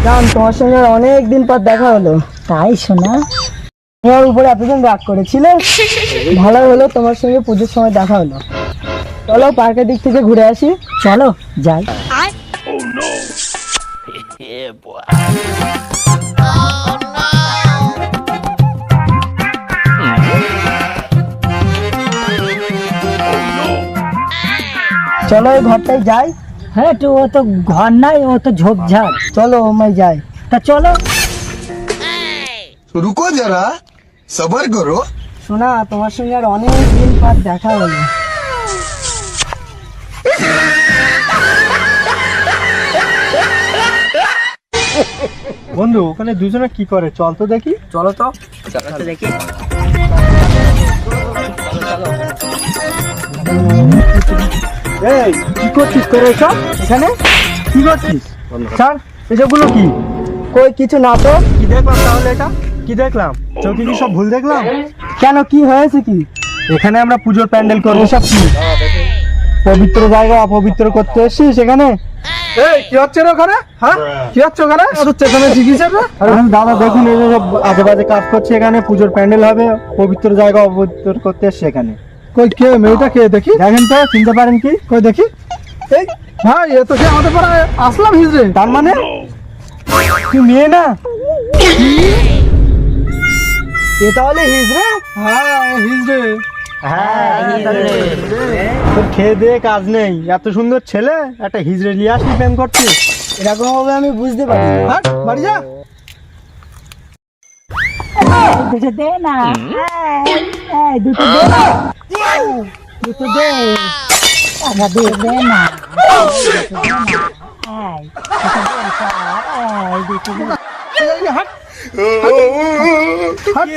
জান, তোমার সঙ্গে অনেক দিন পর দেখা হলো। তাই শোনা, তোমার উপরে এতদিন রাগ করেছিলে, ভালো হলো তোমার সঙ্গে পুজোর সময় দেখা হলো। চলো পার্কের দিক থেকে ঘুরে আসি। চলো যাই। চলো ওই ঘরটায় যাই। হ্যাঁ, তো ও তো ঘর নাই, ও তো ঝোপঝাড়। চলো ওমায় যাই। তা চলো। रुको जरा सबर करो। শোনা, তোমার সঙ্গে আর অনেক দিন পর দেখা হলো। বন্ধু, ওখানে দুজনে কি করে? চল তো দেখি। চলো তো দেখি। এই, কি করছিস তোর এসব? এখানে কি করছিস? স্যার, এসবগুলো কি? কই কিছু না তো। কি দেখলাম তাহলে? এটা কি দেখলাম? চোখে কি সব ভুল দেখলাম? কেন, কি হয়েছে কি? এখানে আমরা পুজোর প্যান্ডেল করবো, সব কি পবিত্র জায়গা অপবিত্র করতে এসেছিস সেখানে? এই, কি হচ্ছে রে ওখানে? হ্যাঁ, কি হচ্ছে ওখানে? এখানে শিখিয়েছে রে? আরে দাদা, দেখুন এই যে সব আজে বাজে কাজ করছে। এখানে পুজোর প্যান্ডেল হবে, পবিত্র জায়গা অপবিত্র করতে এসছে এখানে। কই কে মেয়েটা? কে দেখি, দেখেন তো, চিনতে পারেন কি? কই দেখি। এই ভাই, এ তো সে আমাদের পাড়ায় আসলাম হিজড়ে। তার মানে তুই মেয়ে না? এ তাহলে হিজড়ে? হ্যাঁ, হিজড়ে। তোর খেয়ে দিয়ে কাজ নেই, এত সুন্দর ছেলে একটা হিজড়ে নিয়ে আসলি প্রেম করছিস? এরকম হবে আমি বুঝতে পারি। হাট, বাড়ি যা। দুটো দে না, দুটো দে না, দুটো দে, টাকা দে, দে না, হাট, হাট।